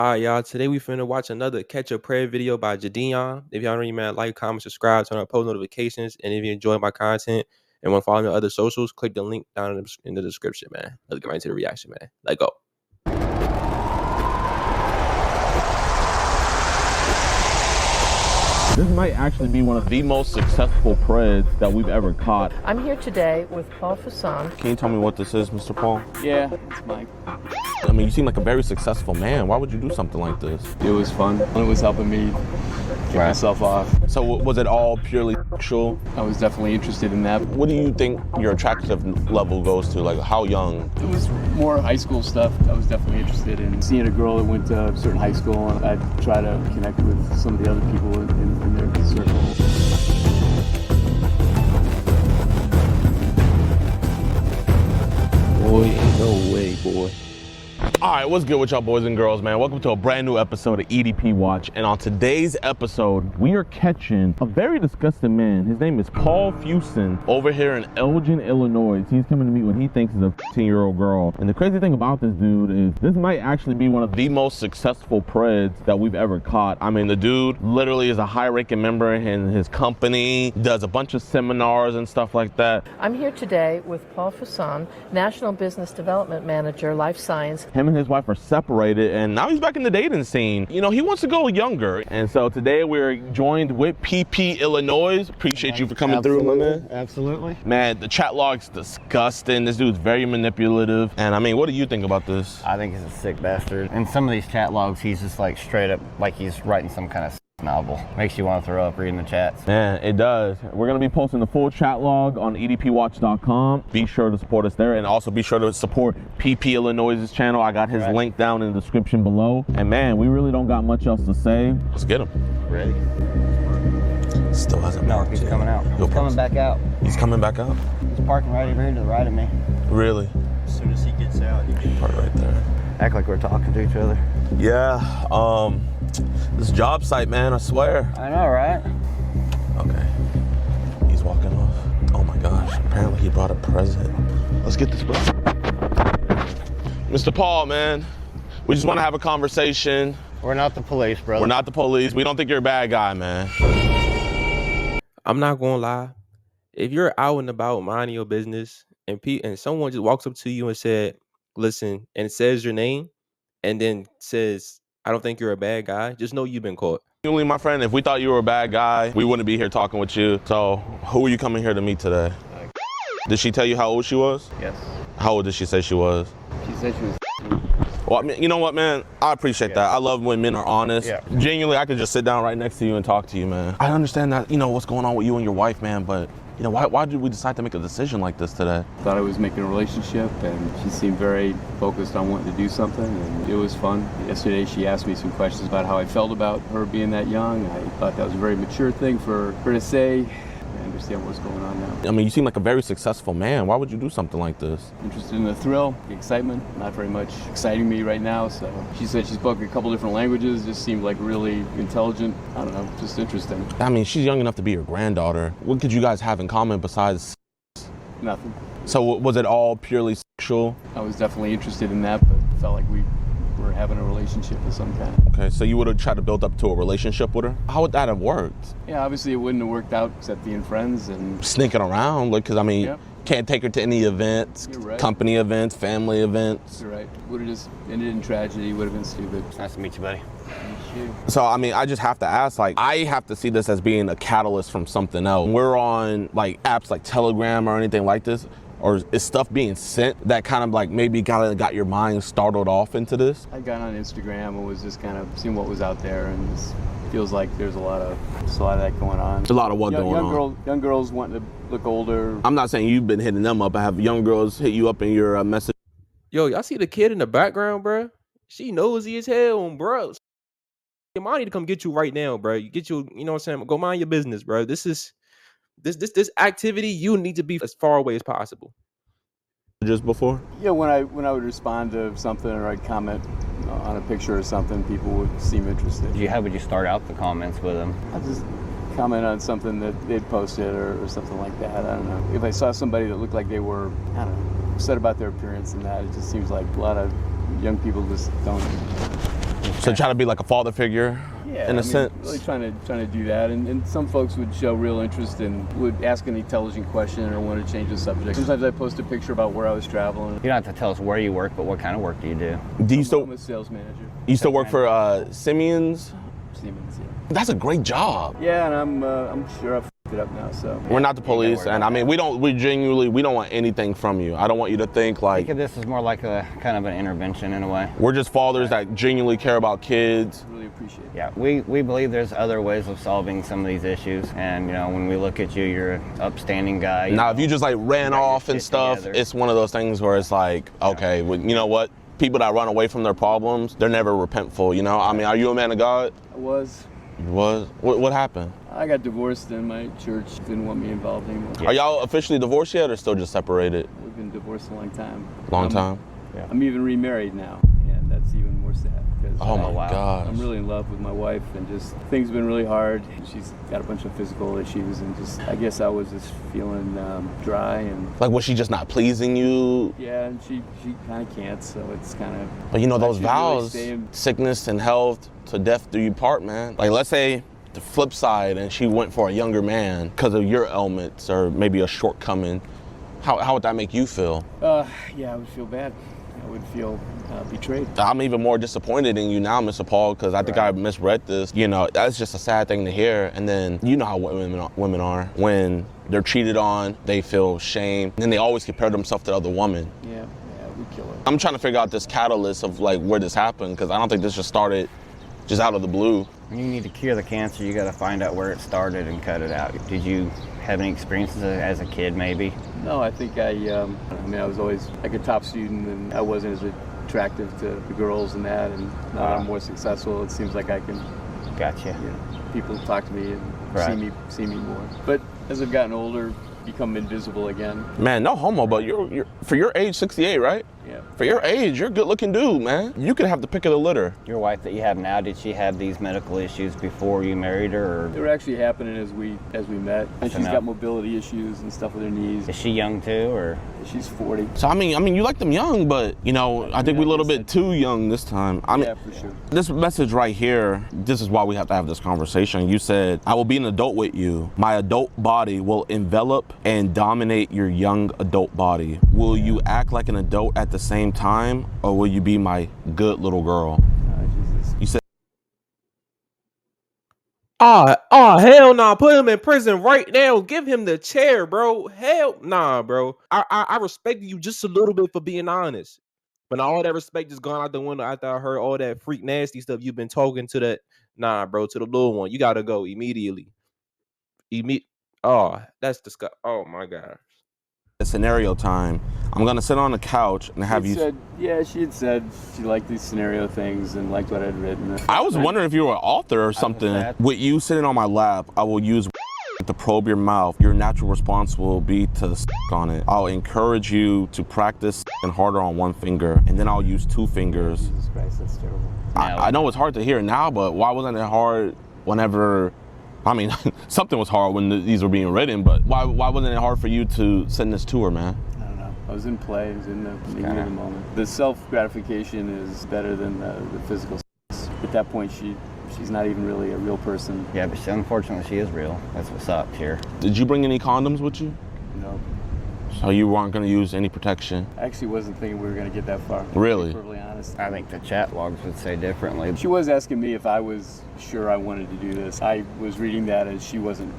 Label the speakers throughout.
Speaker 1: Alright, y'all. Today we finna watch another catch a prayer video by Jadion. If y'all already, man, like, comment, subscribe, turn on post notifications, and if you enjoy my content and want to follow me on other socials, click the link down in the description, man. Let's get right into the reaction, man. Let's go.
Speaker 2: This might actually be one of the most successful PREDs that we've ever caught.
Speaker 3: I'm here today with Paul Fasson.
Speaker 2: Can you tell me what this is, Mr. Paul?
Speaker 4: Yeah, it's Mike.
Speaker 2: I mean, you seem like a very successful man. Why would you do something like this?
Speaker 4: It was fun. It was helping me get myself off.
Speaker 2: So was it all purely sexual?
Speaker 4: I was definitely interested in that.
Speaker 2: What do you think your attractive level goes to? Like, how young?
Speaker 4: It was more high school stuff. I was definitely interested in seeing a girl that went to a certain high school, and I'd try to connect with some of the other people in their circle.
Speaker 1: Boy, ain't no way, boy.
Speaker 2: All right, what's good with y'all boys and girls, man? Welcome to a brand new episode of EDP Watch. And on today's episode, we are catching a very disgusting man. His name is Paul Fasson over here in Elgin, Illinois. He's coming to meet what he thinks is a 15-year-old girl. And the crazy thing about this dude is this might actually be one of the most successful PREDs that we've ever caught. I mean, the dude literally is a high-ranking member in his company, does a bunch of seminars and stuff like that.
Speaker 3: I'm here today with Paul Fasson, National Business Development Manager, Life Science.
Speaker 2: Him and his wife are separated, and now he's back in the dating scene. You know, he wants to go younger. And so today we're joined with PP Illinois. Appreciate you for coming through, my man.
Speaker 5: Absolutely.
Speaker 2: Man, the chat log's disgusting. This dude's very manipulative. And I mean, what do you think about this?
Speaker 5: I think he's a sick bastard. In some of these chat logs, he's just like straight up like he's writing some kind of novel. Makes you want to throw up reading the chats.
Speaker 2: Man, it does. We're going to be posting the full chat log on edpwatch.com. Be sure to support us there, and also be sure to support PP Illinois' channel. I got his link down in the description below. And man, we really don't got much else to say. Let's get him.
Speaker 5: Ready?
Speaker 2: Still hasn't
Speaker 5: No,
Speaker 2: parked
Speaker 5: he's
Speaker 2: yet.
Speaker 5: coming out. He's coming back out.
Speaker 2: He's coming back out?
Speaker 5: He's parking right over here to the right of me.
Speaker 2: Really?
Speaker 5: As soon as he gets out, he can
Speaker 2: Park right there.
Speaker 5: act like we're talking to each other.
Speaker 2: Yeah, this job site, man, I swear.
Speaker 5: I know, right?
Speaker 2: Okay, he's walking off. Oh my gosh, apparently he brought a present. Let's get this, bro. Mr. Paul, man, we just want to have a conversation.
Speaker 5: We're not the police, brother.
Speaker 2: We're not the police. We don't think you're a bad guy, man.
Speaker 1: I'm not gonna lie. If you're out and about minding your business and someone just walks up to you and said, listen, and says your name and then says, I don't think you're a bad guy, just know you've been caught.
Speaker 2: Julie, my friend, if we thought you were a bad guy, we wouldn't be here talking with you. So who are you coming here to meet today? Did she tell you how old she was?
Speaker 4: Yes.
Speaker 2: How old did she say she was?
Speaker 4: She said she was.
Speaker 2: Well, I mean, you know what, man? I appreciate that. I love when men are honest.
Speaker 5: Yeah.
Speaker 2: Genuinely, I could just sit down right next to you and talk to you, man. I understand that, you know, what's going on with you and your wife, man, but, you know, why did we decide to make a decision like this today?
Speaker 4: Thought I was making a relationship, and she seemed very focused on wanting to do something, and it was fun. Yesterday, she asked me some questions about how I felt about her being that young. I thought that was a very mature thing for her to say. I understand what's going on now.
Speaker 2: I mean, you seem like a very successful man. Why would you do something like this?
Speaker 4: Interested in the thrill, the excitement, not very much exciting me right now. So she said she spoke a couple different languages, just seemed like really intelligent. I don't know, just interesting.
Speaker 2: I mean, she's young enough to be your granddaughter. What could you guys have in common besides?
Speaker 4: Nothing.
Speaker 2: So was it all purely sexual?
Speaker 4: I was definitely interested in that, but felt like we were having a relationship of some kind.
Speaker 2: Okay, so you would have tried to build up to a relationship with her? How would that have worked?
Speaker 4: Yeah, obviously it wouldn't have worked out except being friends and
Speaker 2: Sneaking around, like, because I mean,
Speaker 4: Yep.
Speaker 2: can't take her to any events,
Speaker 4: You're right.
Speaker 2: company events, family events.
Speaker 4: you're right. Would have just ended in tragedy, would have been stupid.
Speaker 5: Nice to meet you, buddy.
Speaker 2: So, I mean, I just have to ask, like, I have to see this as being a catalyst from something else. We're on, like, apps like Telegram or anything like this, or is stuff being sent that kind of, like, maybe got your mind startled off into this?
Speaker 4: I got on Instagram and was just kind of seeing what was out there, and it feels like there's a lot of that going on.
Speaker 2: A lot of what going on?
Speaker 4: Young girls wanting to look older.
Speaker 2: I'm not saying you've been hitting them up. I have young girls hit you up in your message.
Speaker 1: Yo, y'all see the kid in the background, bro? She nosy as hell, bro. Your mom need to come get you right now, bro. You know what I'm saying? Go mind your business, bro. This activity, you need to be as far away as possible.
Speaker 2: Just before?
Speaker 4: Yeah, when I would respond to something or I'd comment on a picture or something, people would seem interested.
Speaker 5: How would you start out the comments with him?
Speaker 4: I'd just comment on something that they'd posted or something like that. I don't know. If I saw somebody that looked like they were, I don't know, upset about their appearance and that, it just seems like a lot of young people just don't
Speaker 2: So try to be like a father figure,
Speaker 4: Yeah,
Speaker 2: in a sense.
Speaker 4: really trying to do that, and some folks would show real interest and would ask an intelligent question or want to change the subject. Sometimes I post a picture about where I was traveling.
Speaker 5: You don't have to tell us where you work, but what kind of work do you do?
Speaker 2: Do you still
Speaker 4: I'm a sales manager.
Speaker 2: you still work for Simeon's?
Speaker 4: Siemens, yeah.
Speaker 2: That's a great job.
Speaker 4: Yeah, and I'm sure I've f***ed it up now. So
Speaker 2: We're not the police, and I mean we don't want anything from you. I don't want you to think like
Speaker 5: Think of this as more like a kind of an intervention in a way.
Speaker 2: we're just fathers that genuinely care about kids.
Speaker 4: really appreciate it.
Speaker 5: Yeah, we believe there's other ways of solving some of these issues, and you know, when we look at you, you're an upstanding guy.
Speaker 2: Now, if you just like ran
Speaker 5: got your
Speaker 2: off and
Speaker 5: shit
Speaker 2: stuff,
Speaker 5: together.
Speaker 2: it's one of those things where it's like, okay, well, you know what? People that run away from their problems, they're never repentful, you know? I mean, are you a man of God?
Speaker 4: I was.
Speaker 2: What happened?
Speaker 4: I got divorced and my church didn't want me involved anymore.
Speaker 2: Are y'all officially divorced yet or still just separated?
Speaker 4: We've been divorced a long time.
Speaker 2: Long time?
Speaker 4: I'm even remarried now, and that's even more sad because
Speaker 2: Oh my
Speaker 5: wow.
Speaker 2: gosh.
Speaker 4: I'm really in love with my wife, and just things have been really hard. She's got a bunch of physical issues, and just I guess I was just feeling dry, and
Speaker 2: Like, was she just not pleasing you?
Speaker 4: yeah, and she kind of can't, so it's kind of.
Speaker 2: But you know, those
Speaker 4: should really
Speaker 2: vows,
Speaker 4: stay in-
Speaker 2: sickness and health, to death do you part, man. Like, let's say the flip side and she went for a younger man because of your ailments or maybe a shortcoming. How would that make you feel?
Speaker 4: Yeah, I would feel bad. I would feel betrayed.
Speaker 2: I'm even more disappointed in you now, Mr. Paul, because I think I misread this. You know, that's just a sad thing to hear. And then you know how women are. When they're cheated on, they feel shame. And then they always compare themselves to the other woman.
Speaker 4: Yeah, we kill her.
Speaker 2: I'm trying to figure out this catalyst of like where this happened, because I don't think this just started just out of the blue.
Speaker 5: When you need to cure the cancer, you got to find out where it started and cut it out. Did you have any experiences as a kid, maybe?
Speaker 4: No, I think I was always like a top student, and I wasn't as attractive to the girls and that. And now that I'm more successful, it seems like I can,
Speaker 5: Gotcha.
Speaker 4: people talk to me and
Speaker 5: Right.
Speaker 4: see me more. But as I've gotten older, become invisible again.
Speaker 2: Man, no homo, but you're for your age, 68, right?
Speaker 4: Yeah.
Speaker 2: For your age, you're a good-looking dude, man. You could have the pick of the litter.
Speaker 5: Your wife that you have now, did she have these medical issues before you married her,
Speaker 4: They
Speaker 5: or
Speaker 4: were actually happening as we met, and she's
Speaker 5: enough.
Speaker 4: got mobility issues and stuff with her knees.
Speaker 5: is she young too, or?
Speaker 4: She's 40.
Speaker 2: So I mean, you like them young, but you know, I think we're a little bit too young this time. I mean,
Speaker 4: Yeah, for sure.
Speaker 2: this message right here, this is why we have to have this conversation. You said, I will be an adult with you. My adult body will envelop and dominate your young adult body. Will you act like an adult at the same time, or will you be my good little girl?
Speaker 4: Jesus.
Speaker 2: You said,
Speaker 1: Oh, hell nah. Put him in prison right now. Give him the chair, bro. Hell nah, bro. I respect you just a little bit for being honest. But all that respect just gone out the window after I heard all that freak nasty stuff you've been talking to that. Nah, bro, to the little one. You gotta go immediately. Oh, that's disgusting. Oh my God.
Speaker 2: scenario time. I'm gonna sit on the couch and have you.
Speaker 4: She had said she liked these scenario things and liked what I'd written.
Speaker 2: I was wondering if you were an author or something.
Speaker 5: that.
Speaker 2: With you sitting on my lap, I will use to probe your mouth. Your natural response will be to on it. I'll encourage you to practice and harder on one finger, and then I'll use two fingers.
Speaker 4: Jesus Christ, that's terrible.
Speaker 2: I know it's hard to hear now, but why wasn't it hard whenever? I mean, something was hard when these were being written, but why wasn't it hard for you to send this to her, man?
Speaker 4: I don't know. I was in play. I was in the heat of the moment. The self-gratification is better than the physical. At that point, she's not even really a real person.
Speaker 5: Yeah, but unfortunately she is real. That's what sucks here.
Speaker 2: Did you bring any condoms with you?
Speaker 4: No.
Speaker 2: So you weren't going to use any protection?
Speaker 4: I actually wasn't thinking we were going to get that far.
Speaker 2: Really?
Speaker 4: To be perfectly honest.
Speaker 5: I think the chat logs would say differently.
Speaker 4: She was asking me if I was sure I wanted to do this. I was reading that as she wasn't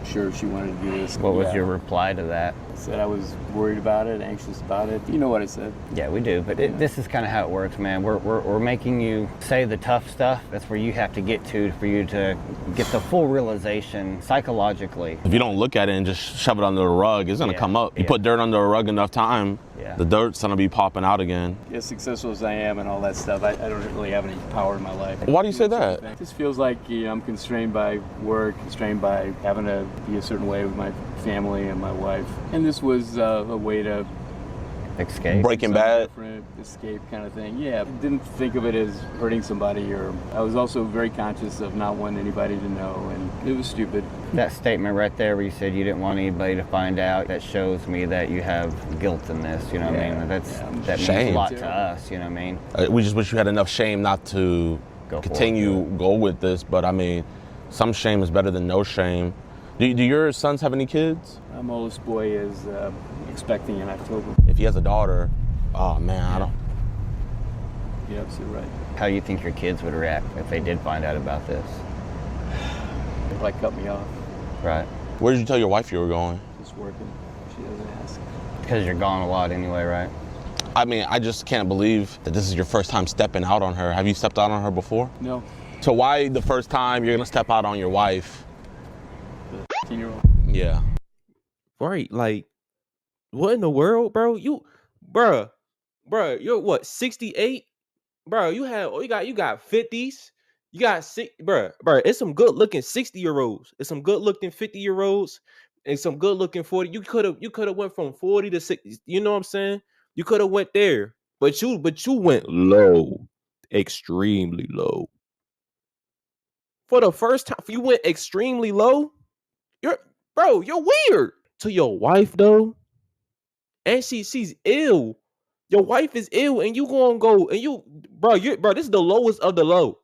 Speaker 4: sure she wanted to do this.
Speaker 5: What was your reply to that?
Speaker 4: I said I was worried about it, anxious about it. You know what I said.
Speaker 5: Yeah, we do, but this is kind of how it works, man. We're making you say the tough stuff. That's where you have to get to for you to get the full realization psychologically.
Speaker 2: If you don't look at it and just shove it under the rug, it's going to come up. You put dirt under a rug enough time, the dirt's going to be popping out again.
Speaker 4: As successful as I am and all that stuff, I don't really have any power in my life.
Speaker 2: Why do you say that?
Speaker 4: It just feels like I'm constrained by work, constrained by having to be a certain way with my family and my wife. And this was a way to
Speaker 5: escape.
Speaker 2: Breaking Bad.
Speaker 4: Escape kind of thing. Yeah, didn't think of it as hurting somebody, or I was also very conscious of not wanting anybody to know, and it was stupid.
Speaker 5: That statement right there where you said you didn't want anybody to find out, that shows me that you have guilt in this, you know what I mean? That means a lot to us, you know what I mean?
Speaker 2: We just wish you had enough shame not to go with this, but I mean, some shame is better than no shame. Do your sons have any kids?
Speaker 4: My oldest boy is expecting in October.
Speaker 2: If he has a daughter, oh man, I don't.
Speaker 4: You're absolutely right.
Speaker 5: How do you think your kids would react if they did find out about this?
Speaker 4: They'd like cut me off.
Speaker 5: Right.
Speaker 2: Where did you tell your wife you were going?
Speaker 4: Just working. She doesn't ask.
Speaker 5: Because you're gone a lot anyway, right?
Speaker 2: I mean, I just can't believe that this is your first time stepping out on her. Have you stepped out on her before?
Speaker 4: No.
Speaker 2: So why the first time you're gonna step out on your wife?
Speaker 4: The 15-year-old.
Speaker 2: Yeah.
Speaker 1: Right, like, what in the world, bro? Bruh, you're what, 68? Bro, you got 50s. You got bruh, it's some good looking 60-year-olds. It's some good looking 50-year-olds and some good looking 40. You could have went from 40 to 60. You know what I'm saying? You could have went there. But you went low. Extremely low. For the first time, you went extremely low. You're weird. To your wife though, and she's ill. Your wife is ill, and you gonna go and this is the lowest of the low.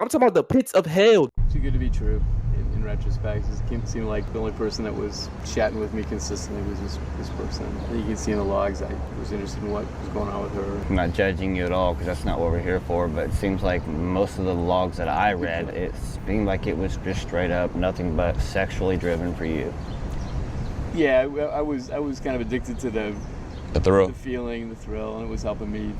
Speaker 1: I'm talking about the pits of hell.
Speaker 4: Too good to be true. In retrospect, it seemed like the only person that was chatting with me consistently was this person. You can see in the logs I was interested in what was going on with her.
Speaker 5: I'm not judging you at all because that's not what we're here for, but it seems like most of the logs that I read, it seemed like it was just straight up nothing but sexually driven for you.
Speaker 4: Yeah, I was kind of addicted to the
Speaker 2: thrill.
Speaker 4: The feeling, the thrill, and it was helping me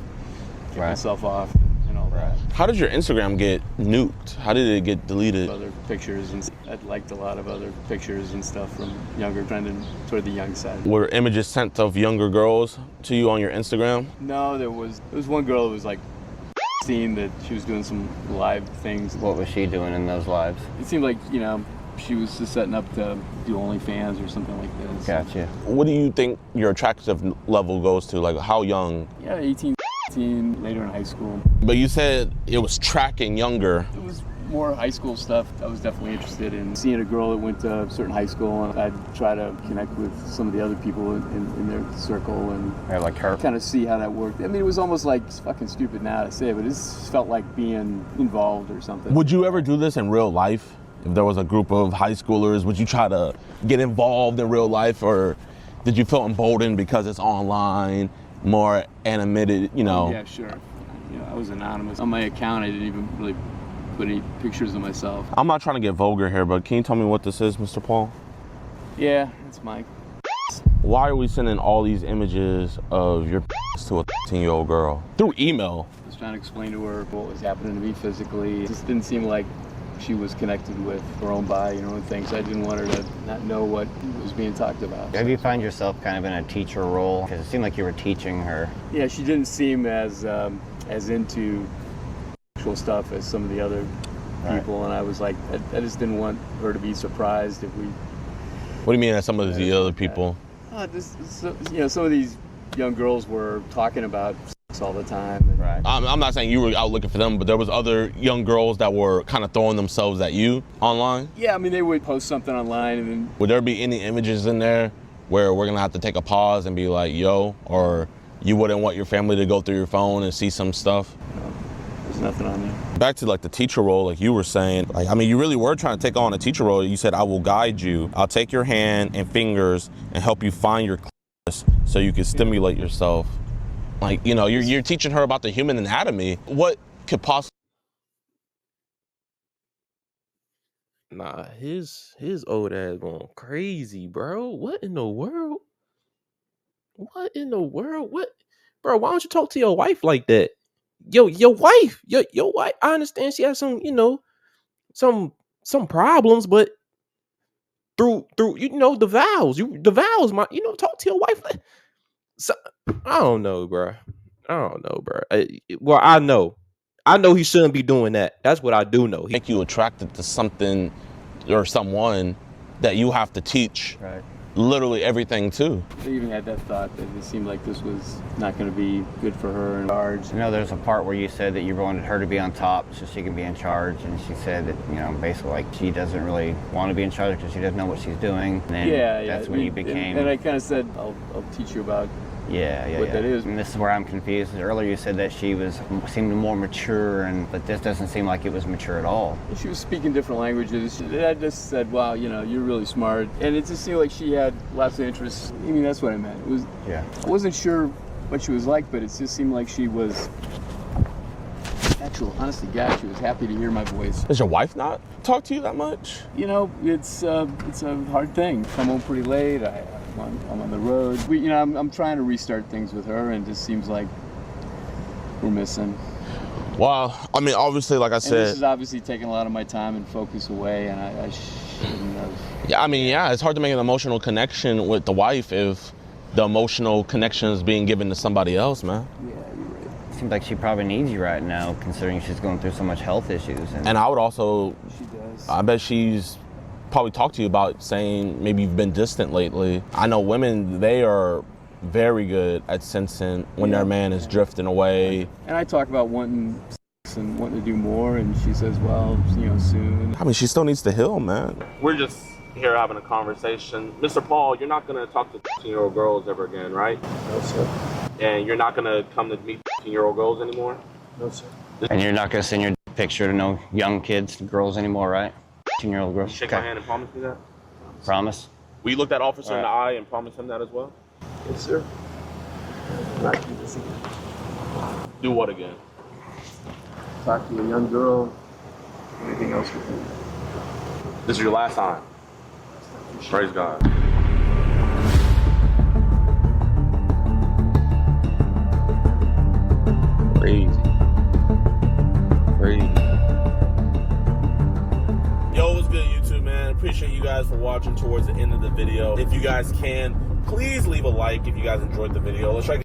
Speaker 4: get
Speaker 5: Right.
Speaker 4: myself off and all that.
Speaker 2: How did your Instagram get nuked? How did it get deleted?
Speaker 4: Other pictures, and I'd liked a lot of other pictures and stuff from younger, trending toward the young side.
Speaker 2: Were images sent of younger girls to you on your Instagram?
Speaker 4: No, there was one girl that was like seeing that she was doing some live things.
Speaker 5: What was she doing in those lives?
Speaker 4: It seemed like, she was just setting up to do OnlyFans or something like this.
Speaker 5: Gotcha.
Speaker 2: What do you think your attractive level goes to? Like how young?
Speaker 4: Yeah, 18, 19, later in high school.
Speaker 2: But you said it was tracking younger.
Speaker 4: It was more high school stuff. I was definitely interested in seeing a girl that went to a certain high school, and I'd try to connect with some of the other people in their circle and
Speaker 5: Like her?
Speaker 4: kind of see how that worked. I mean, it was almost like, it's fucking stupid now to say, but it just felt like being involved or something.
Speaker 2: Would you ever do this in real life? If there was a group of high schoolers, would you try to get involved in real life, or did you feel emboldened because it's online, more animated,
Speaker 4: Yeah, sure. I was anonymous. On my account, I didn't even really put any pictures of myself.
Speaker 2: I'm not trying to get vulgar here, but can you tell me what this is, Mr. Paul?
Speaker 4: Yeah, that's Mike.
Speaker 2: Why are we sending all these images of your to a 15-year-old girl through email?
Speaker 4: I was trying to explain to her what was happening to me physically. It just didn't seem like she was connected with her own body, her own things. I didn't want her to not know what was being talked about.
Speaker 5: Have you find yourself kind of in a teacher role? Because it seemed like you were teaching her.
Speaker 4: Yeah, she didn't seem as into sexual stuff as some of the other people, and I was like, I just didn't want her to be surprised if we.
Speaker 2: What do you mean that some of the other people?
Speaker 4: Some of these young girls were talking about sex all the time. And
Speaker 5: Right.
Speaker 2: I'm not saying you were out looking for them, but there was other young girls that were kind of throwing themselves at you online.
Speaker 4: Yeah, I mean, they would post something online, and then
Speaker 2: Would there be any images in there where we're gonna have to take a pause and be like, yo, or you wouldn't want your family to go through your phone and see some stuff?
Speaker 4: there's nothing on there.
Speaker 2: Back to like the teacher role, like you were saying, like, I mean, you really were trying to take on a teacher role. You said, I will guide you. I'll take your hand and fingers and help you find your clitoris so you can stimulate yourself. Like, you're teaching her about the human anatomy. What could possibly...
Speaker 1: Nah, his old ass going crazy, bro. What in the world? What in the world? What, bro? Why don't you talk to your wife like that? Your wife, your wife. I understand she has some, some problems, but through the vows, talk to your wife. So, I don't know, bro. Well, I know he shouldn't be doing that. That's what I do know.
Speaker 2: make you attracted to something or someone that you have to teach
Speaker 5: Right.
Speaker 2: literally everything to?
Speaker 4: They even had that thought that it seemed like this was not going to be good for her in charge.
Speaker 5: There's a part where you said that you wanted her to be on top so she can be in charge, and she said that, basically like she doesn't really want to be in charge because she doesn't know what she's doing. And then that's when you became...
Speaker 4: And I kind of said, I'll teach you about
Speaker 5: Yeah.
Speaker 4: what that is.
Speaker 5: And this is where I'm confused. Earlier you said that she seemed more mature, but this doesn't seem like it was mature at all.
Speaker 4: She was speaking different languages. I just said, wow, you're really smart. And it just seemed like she had lots of interests. I mean, that's what I meant. I wasn't sure what she was like, but it just seemed like she was honest to God, she was happy to hear my voice.
Speaker 2: Does your wife not talk to you that much?
Speaker 4: It's a hard thing. Come home pretty late. I'm on the road. I'm trying to restart things with her, and it just seems like we're missing.
Speaker 2: Well, I mean, obviously, like I said,
Speaker 4: this is obviously taking a lot of my time and focus away, and I shouldn't have.
Speaker 2: Yeah, I mean, it's hard to make an emotional connection with the wife if the emotional connection is being given to somebody else, man.
Speaker 4: Yeah, you're right.
Speaker 5: Seems like she probably needs you right now, considering she's going through so much health issues.
Speaker 2: And I would also,
Speaker 4: she does.
Speaker 2: I bet she's probably talked to you about saying maybe you've been distant lately. I know women, they are very good at sensing when their man is drifting away.
Speaker 4: And I talk about wanting sex and wanting to do more, and she says, well, soon.
Speaker 2: I mean, she still needs to heal, man. We're just here having a conversation. Mr. Paul, you're not going to talk to 15-year-old girls ever again, right?
Speaker 4: No, sir.
Speaker 2: And you're not going to come to meet 15-year-old girls anymore?
Speaker 4: No, sir.
Speaker 5: And you're not going to send your picture to no young kids, girls anymore, right? 15-year-old girls.
Speaker 2: Shake my hand and promise me that?
Speaker 5: Promise?
Speaker 2: Will you look that officer in the eye and promise him that as well?
Speaker 4: Yes, sir. Not do this again.
Speaker 2: Do what again?
Speaker 4: Talk to a young girl. Anything else with you?
Speaker 2: This is your last time. Praise God. Crazy. Yo, what's good, YouTube, man? Appreciate you guys for watching towards the end of the video. If you guys can, please leave a like if you guys enjoyed the video. Let's try.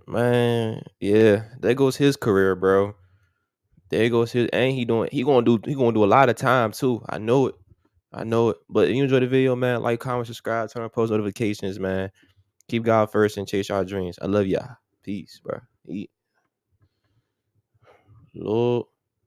Speaker 1: Man, yeah, there goes his career, bro. There goes his, and he gonna do a lot of time too. I know it. But if you enjoy the video, man, like, comment, subscribe, turn on post notifications, man. Keep God first and chase your dreams. I love y'all. Peace, bro. Lord.